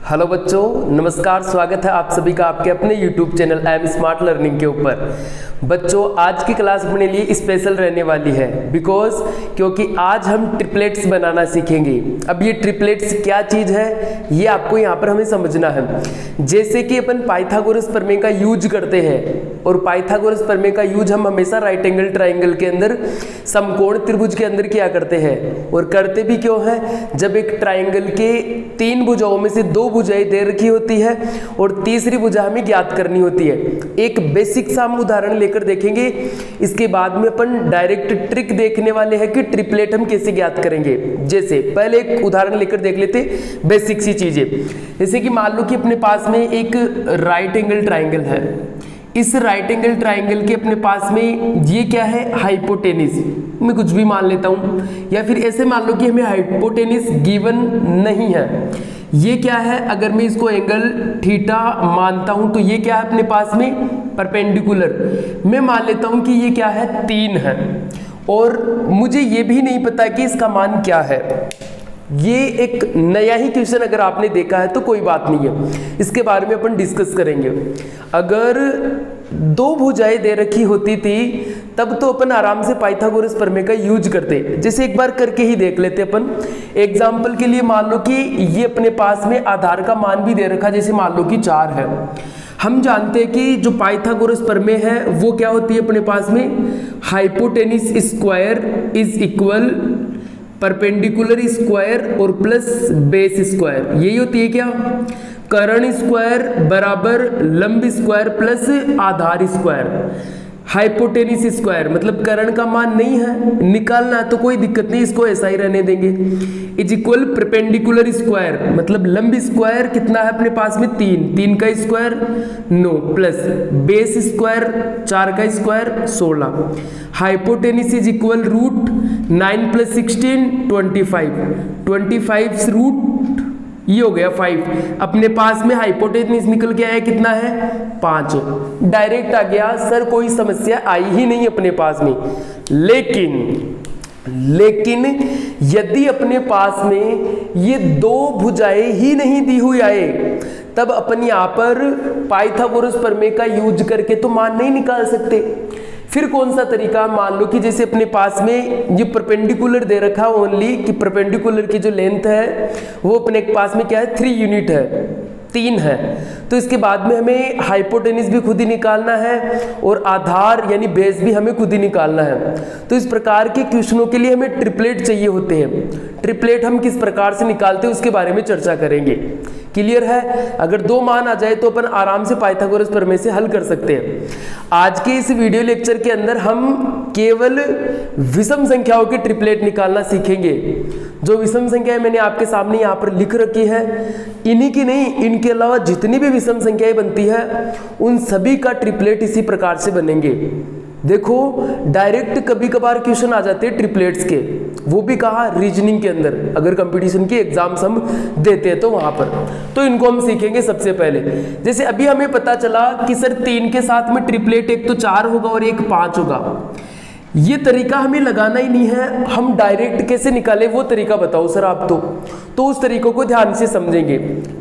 Hello बच्चों, नमस्कार। स्वागत है आप सभी का आपके अपने YouTube channel I am smart learning के ऊपर। बच्चों, आज की क्लास अपने लिए स्पेशल रहने वाली है क्योंकि आज हम ट्रिपलेट्स बनाना सीखेंगे। अब ये ट्रिपलेट्स क्या चीज़ है ये आपको यहाँ पर हमें समझना है। जैसे कि अपन पाइथागोरस प्रमेय का यूज करते हैं और पाइथागोरस प्रमेय का यूज हम हमेशा राइट एंगल ट्राइंगल के अंदर, समकोण त्रिभुज के अंदर किया करते हैं। और करते भी क्यों है, जब एक ट्राइंगल के 3 भुजाओं में से 2 भुजाएं दे रखी होती है और तीसरी भुजा हमें ज्ञात करनी होती है। एक बेसिक सा हम उदाहरण लेकर देखेंगे, इसके बाद में अपन डायरेक्ट ट्रिक देखने वाले हैं कि ट्रिपलेट हम कैसे ज्ञात करेंगे। जैसे पहले एक उदाहरण लेकर देख लेते, बेसिक सी चीजें। जैसे कि मान लो कि अपने पास में एक राइट एंगल ट्राइंगल है। इस राइट एंगल ट्राइंगल के अपने पास में ये क्या है, हाइपोटेनिस। मैं कुछ भी मान लेता हूं, या फिर ऐसे मान लो कि हमें हाइपोटेनिस गिवन नहीं है। ये क्या है, अगर मैं इसको एंगल थीटा मानता हूं तो ये क्या है अपने पास में, परपेंडिकुलर। मैं मान लेता हूं कि ये क्या है, 3 है। और मुझे ये भी नहीं पता कि इसका मान क्या है। ये एक नया ही क्वेश्चन अगर आपने देखा है तो कोई बात नहीं है, इसके बारे में अपन डिस्कस करेंगे। अगर 2 भुजाएं दे रखी होती थी तब तो अपन आराम से पाइथागोरस प्रमेय का यूज करते। जैसे एक बार करके ही देख लेते अपन। एग्जाम्पल के लिए मान लो कि ये अपने पास में आधार का मान भी दे रखा, जैसे मान लो कि 4 है। हम जानते हैं कि जो पाइथागोरस प्रमेय है वो क्या होती है अपने पास में, hypotenuse square is equal perpendicular square और प्लस बेस स्क्वायर। यही होती है क्या, कर्ण स्क्वायर बराबर लंब स्क्वायर प्लस आधार स्क्वायर। हाइपोटेनिस स्क्वायर मतलब कर्ण का मान नहीं है, निकालना है तो कोई दिक्कत नहीं, इसको ऐसा ही रहने देंगे। इज इक्वल परपेंडिकुलर स्क्वायर मतलब लंब स्क्वायर कितना है अपने पास में, 3 का स्क्वायर 9 प्लस बेस स्क्वायर 4 का square 16। Hypotenuse is equal root 9 + 16 25 root ये हो गया 5। अपने पास में हाइपोटेनिस निकल के आया कितना है, 5। डायरेक्ट आ गया सर, कोई समस्या आई ही नहीं अपने पास में। लेकिन यदि अपने पास में ये 2 भुजाएं ही नहीं दी हुई आए तब अपन यहाँ पर पाइथागोरस प्रमेय का यूज करके तो मान नहीं निकाल सकते। फिर कौन सा तरीका, मान लो कि जैसे अपने पास में ये परपेंडिकुलर दे रखा ओनली, कि परपेंडिकुलर की जो लेंथ है वो अपने पास में क्या है, 3 यूनिट है, 3 है। तो इसके बाद में हमें हाइपोटेनिस भी खुद ही निकालना है और आधार यानी बेस भी हमें खुद ही निकालना है। तो इस प्रकार के क्वेश्चनों के लिए हमें ट्रिपलेट चाहिए होते हैं। ट्रिपलेट हम किस प्रकार से निकालते हैं उसके बारे में चर्चा करेंगे। क्लियर है? अगर 2 मान आ जाए तो अपन आराम से पाइथागोरस प्रमेय से हल कर सकते हैं। आज के इस वीडियो लेक्चर के अंदर हम केवल विषम संख्याओं के ट्रिपलेट निकालना सीखेंगे। जो विषम संख्याएं मैंने आपके सामने यहाँ पर लिख रखी है, इन्हीं की नहीं, इनके अलावा जितनी भी विषम संख्याएं बनती है उन सभी का ट्रिपलेट इसी प्रकार से बनेंगे। देखो, डायरेक्ट कभी कभार क्वेश्चन आ जाते हैं ट्रिपलेट्स के, वो भी कहा रीजनिंग के अंदर, अगर कंपटीशन के एग्जाम्स हम देते हैं तो वहां पर। तो इनको हम सीखेंगे सबसे पहले। जैसे अभी हमें पता चला कि सर 3 के साथ में ट्रिपलेट एक तो 4 होगा और एक 5 होगा। ये तरीका हमें लगाना ही नहीं है, हम डायरेक्ट कैसे निकाले वो तरीका बताओ सर आप। तो उस तरीकों को ध्यान से समझेंगे,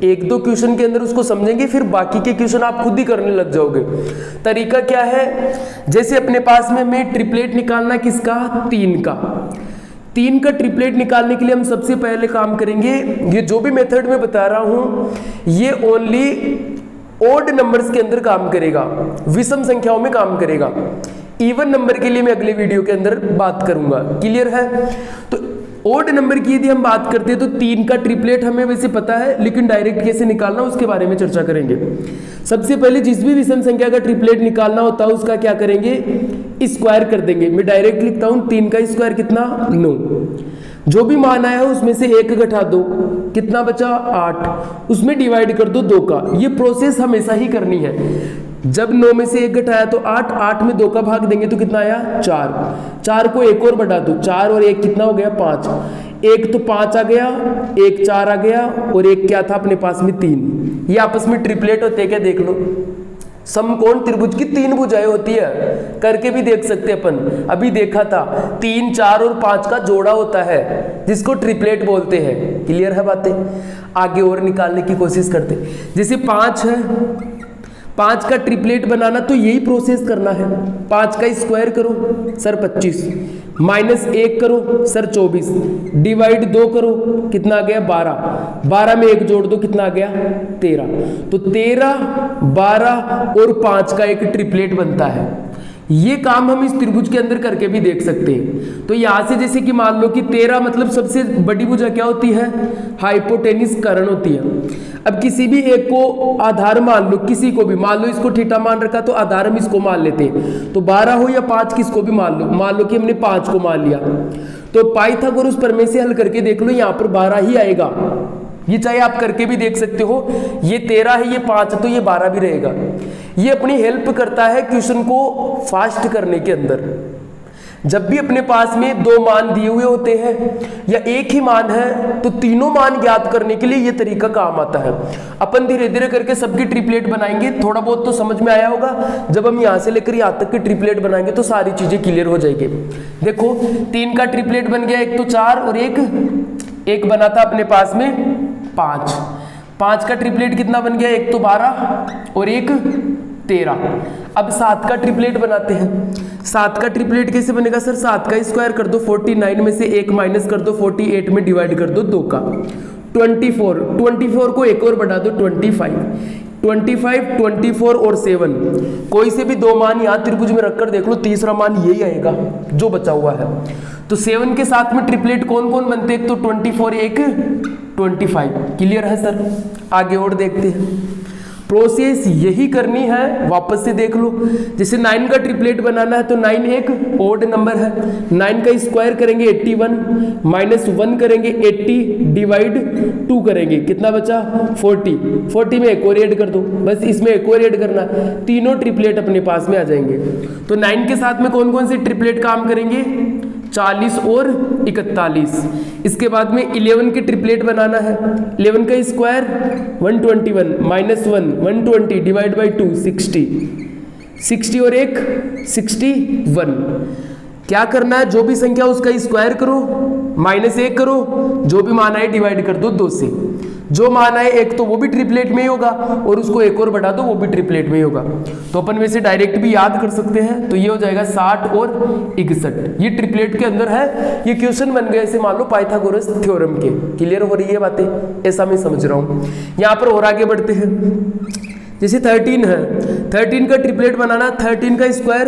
1-2 क्वेश्चन के अंदर उसको समझेंगे, फिर बाकी के क्वेश्चन आप खुद ही करने लग जाओगे। तरीका क्या है, जैसे अपने पास में हमें ट्रिपलेट निकालना किसका, 3 का। 3 का ट्रिपलेट निकालने के लिए हम सबसे पहले काम करेंगे, ये जो भी मेथड में बता रहा हूं ये ओनली ओड नंबर्स के अंदर काम करेगा, विषम संख्याओं में काम करेगा। इवन नंबर के लिए मैं अगले वीडियो के अंदर बात करूंगा। क्लियर है? तो ओड नंबर की यदि हम बात करते हैं तो 3 का ट्रिपलेट हमें वैसे पता है, लेकिन डायरेक्ट कैसे निकालना उसके बारे में चर्चा करेंगे। सबसे पहले जिस भी विषम संख्या का ट्रिपलेट निकालना होता है उसका क्या करेंगे, स्क्वायर कर देंगे। मैं डायरेक्ट लिखता हूं 3 का स्क्वायर कितना, 9। जो भी मान आया है उसमें से 1 घटा दो, कितना बचा, 8। उसमें डिवाइड कर दो 2 का। ये प्रोसेस हमेशा ही करनी है। जब 9 में से 1 घटाया तो 8 में 2 का भाग देंगे तो कितना आया, 4 को 1 और बढ़ा दो, 4 और 1 कितना हो गया, 5। 1 तो 5 आ गया, 1 4 आ गया और 1 क्या था अपने पास में, 3। ये आपस में ट्रिपलेट होते हैं क्या, देख लो। समकोण त्रिभुज की 3 भुजाएं होती है, करके भी देख सकते हैं अपन, अभी देखा था 3, 4 और 5 का जोड़ा होता है जिसको ट्रिपलेट बोलते हैं। क्लियर है बातें? आगे और निकालने की कोशिश करते, जैसे 5 है, 5 का ट्रिपलेट बनाना तो यही प्रोसेस करना है। 5 का स्क्वायर करो सर 25, -1 करो सर 24, डिवाइड 2 करो कितना आ गया 12, 12 में 1 जोड़ दो कितना आ गया 13, तो 13, 12 और 5 का एक ट्रिपलेट बनता है। ये काम हम इस त्रिभुज के अंदर करके भी देख सकते हैं। तो यहां से जैसे कि मान लो कि 13 मतलब सबसे बड़ी भुजा क्या होती है, हाइपोटेनिस कर्ण होती है। अब किसी भी एक को आधार मान लो, किसी को भी मान लो, इसको थीटा मान रखा तो आधार हम इसको मान लेते हैं, तो 12 हो या 5 किसको भी मान लो कि हमने 5 को मान लिया, तो पाइथागोरस प्रमेय से हल करके देख लो, यहाँ पर 12 ही आएगा। ये चाहे आप करके भी देख सकते हो, ये 13 है, ये 5 है, तो ये 12 भी रहेगा। ये अपनी हेल्प करता है क्वेश्चन को फास्ट करने के अंदर। जब भी अपने पास में 2 मान दिए हुए होते हैं या एक ही मान है, तो तीनों मान ज्ञात करने के लिए ये तरीका काम आता है। अपन धीरे धीरे करके सबकी ट्रिपलेट बनाएंगे, थोड़ा बहुत तो समझ में आया होगा। जब हम यहाँ से लेकर यहाँ तक की ट्रिपलेट बनाएंगे तो सारी चीजें क्लियर हो जाएगी। देखो 3 का ट्रिपलेट बन गया, एक तो 4 और एक बना था अपने पास में 5। 5 का ट्रिपलेट कितना बन गया, एक तो 12 और एक 13। अब 7 का ट्रिपलेट बनाते हैं। 7 का ट्रिपलेट कैसे बनेगा सर, 7 का स्क्वायर कर दो 49 में से 1 माइनस कर दो 48 में डिवाइड कर दो 2 का 24 को एक और बढ़ा दो 25, 24 और 7, कोई से भी 2 मान यहाँ त्रिभुज में रखकर देख लो, तीसरा मान यही आएगा जो बचा हुआ है। तो 7 के साथ में ट्रिपलेट कौन कौन बनते हैं, एक तो 24, एक 25। क्लियर है सर? आगे और देखते हैं। प्रोसेस यही करनी है, वापस से देख लो। जैसे 9 का ट्रिपलेट बनाना है तो 9 एक ओड नंबर है, 9 का स्क्वायर करेंगे 81, -1 करेंगे 80, डिवाइड 2 करेंगे कितना बचा 40 में एक और ऐड कर दो, बस इसमें एक और ऐड करना, तीनों ट्रिपलेट अपने पास में आ जाएंगे। तो 9 के साथ में कौन कौन से ट्रिपलेट काम करेंगे, 40 और 41। इसके बाद में 11 के ट्रिपलेट बनाना है। 11 का स्क्वायर 121, -1 120, डिवाइड बाई 2 60 और एक 61। क्या करना है, जो भी संख्या उसका स्क्वायर करो, -1 करो, जो भी मान आए डिवाइड कर दो 2 से। जो मान आए एक तो वो भी ट्रिपलेट में ही होगा, और उसको एक और बढ़ा दो वो भी ट्रिपलेट में ही होगा। तो अपन वैसे डायरेक्ट भी याद कर सकते हैं, तो ये हो जाएगा 60 और 61। ये ट्रिपलेट के अंदर है। ये क्वेश्चन बन गए ऐसे मान लो पाइथागोरस थ्योरम के। क्लियर हो रही है बातें? ऐसा मैं समझ रहा हूँ। यहाँ पर और आगे बढ़ते हैं। जैसे 13 है, 13 का ट्रिपलेट बनाना, 13 का स्क्वायर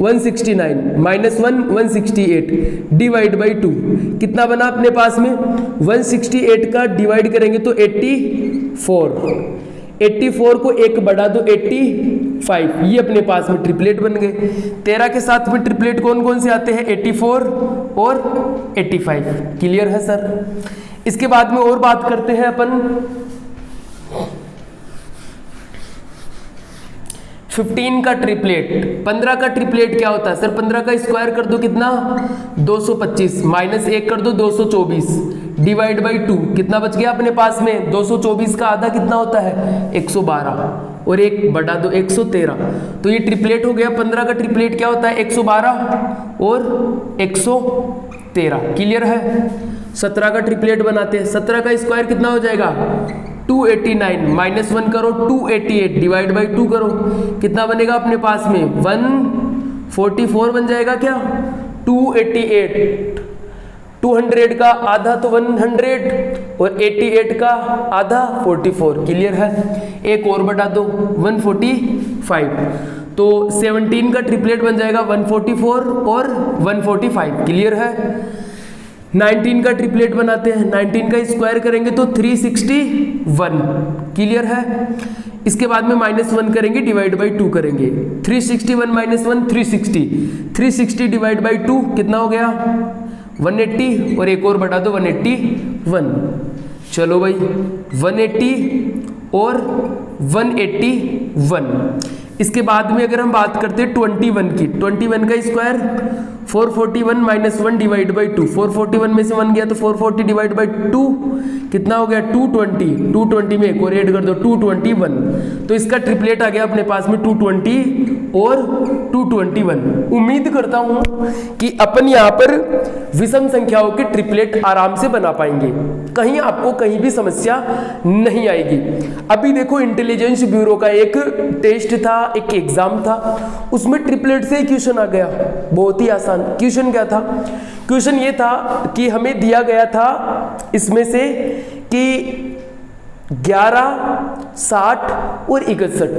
169, -1 168, डिवाइड बाई 2 कितना बना अपने पास में 168 का डिवाइड करेंगे तो 84 को एक बढ़ा दो 85, ये अपने पास में ट्रिपलेट बन गए। 13 के साथ में ट्रिपलेट कौन कौन से आते हैं, 84 और 85। क्लियर है सर? इसके बाद में और बात करते हैं अपन 15 का ट्रिपलेट। 15 का ट्रिपलेट क्या होता है सर, 15 का स्क्वायर कर दो कितना 225, -1 कर दो 224, डिवाइड बाई 2 कितना बच गया अपने पास में 224 का आधा कितना होता है 112, और एक बढ़ा दो 113। तो ये ट्रिपलेट हो गया। 15 का ट्रिपलेट क्या होता है 112 और 113। क्लियर है? 17 का ट्रिपलेट बनाते हैं। 17 का स्क्वायर कितना हो जाएगा 289, -1 करो 288, डिवाइड बाई 2 करो कितना बनेगा अपने पास में 144 बन जाएगा क्या 288। 200 का आधा तो 100 और 88 का आधा 44। क्लियर है? एक और बढ़ा दो 145, तो 17 का ट्रिपलेट बन जाएगा 144 और 145। क्लियर है? 19 का ट्रिपलेट बनाते हैं। 19 का स्क्वायर करेंगे तो 361। क्लियर है? इसके बाद में -1 करेंगे, डिवाइड बाई 2 करेंगे। 361 -1 360, 360 डिवाइड बाई 2 कितना हो गया 180, और एक और बढ़ा दो 181। चलो भाई 180 और 181। इसके बाद में अगर हम बात करते हैं 21 की, 21 का स्क्वायर 441 माइनस 1 डिवाइड बाई 2, 441 में से 1 गया तो 440 डिवाइड बाई 2 कितना हो गया 220, 220 में एक और ऐड कर दो 221, तो इसका ट्रिपलेट आ गया अपने पास में 220 और 221। उम्मीद करता हूं कि अपन यहाँ पर विषम संख्याओं के ट्रिपलेट आराम से बना पाएंगे, कहीं आपको कहीं भी समस्या नहीं आएगी। अभी देखो इंटेलिजेंस ब्यूरो का एक टेस्ट था, एक एग्जाम था, उसमें ट्रिपलेट से क्वेश्चन आ गया, बहुत ही आसान। क्वेश्चन क्या था? क्वेश्चन ये था कि हमें दिया गया था इसमें से कि 11, 60 और 61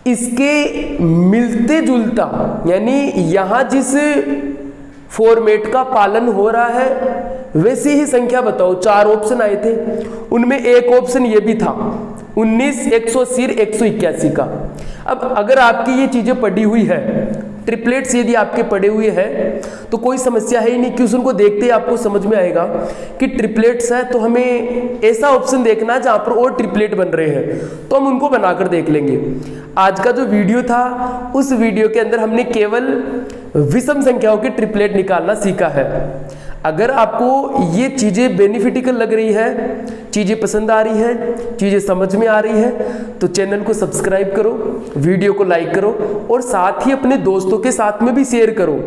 इसके मिलते जुलता, यानी यहां जिस फॉर्मेट का पालन हो रहा है वैसी ही संख्या बताओ। 4 ऑप्शन आए थे, उनमें एक ऑप्शन ये भी था 19, 180, 181 का। अब अगर आपकी ये चीजें पड़ी हुई है, ट्रिपलेट्स यदि आपके पड़े हुए हैं तो कोई समस्या है ही नहीं, क्वेश्चन को देखते ही आपको समझ में आएगा कि ट्रिपलेट्स है, तो हमें ऐसा ऑप्शन देखना जहां पर और ट्रिपलेट बन रहे हैं तो हम उनको बनाकर देख लेंगे। आज का जो वीडियो था उस वीडियो के अंदर हमने केवल विषम संख्याओं के ट्रिपलेट निकालना सीखा है। अगर आपको ये चीज़ें बेनिफिटिकल लग रही है, चीज़ें पसंद आ रही है, चीज़ें समझ में आ रही है, तो चैनल को सब्सक्राइब करो, वीडियो को लाइक करो और साथ ही अपने दोस्तों के साथ में भी शेयर करो।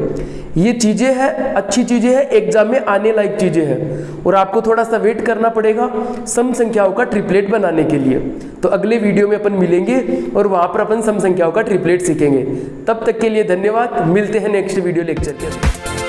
ये चीज़ें हैं, अच्छी चीज़ें हैं, एग्जाम में आने लायक चीज़ें हैं और आपको थोड़ा सा वेट करना पड़ेगा सम संख्याओं का ट्रिपलेट बनाने के लिए। तो अगले वीडियो में अपन मिलेंगे और वहाँ पर अपन सम संख्याओं का ट्रिपलेट सीखेंगे। तब तक के लिए धन्यवाद, मिलते हैं नेक्स्ट वीडियो लेक्चर के अंदर।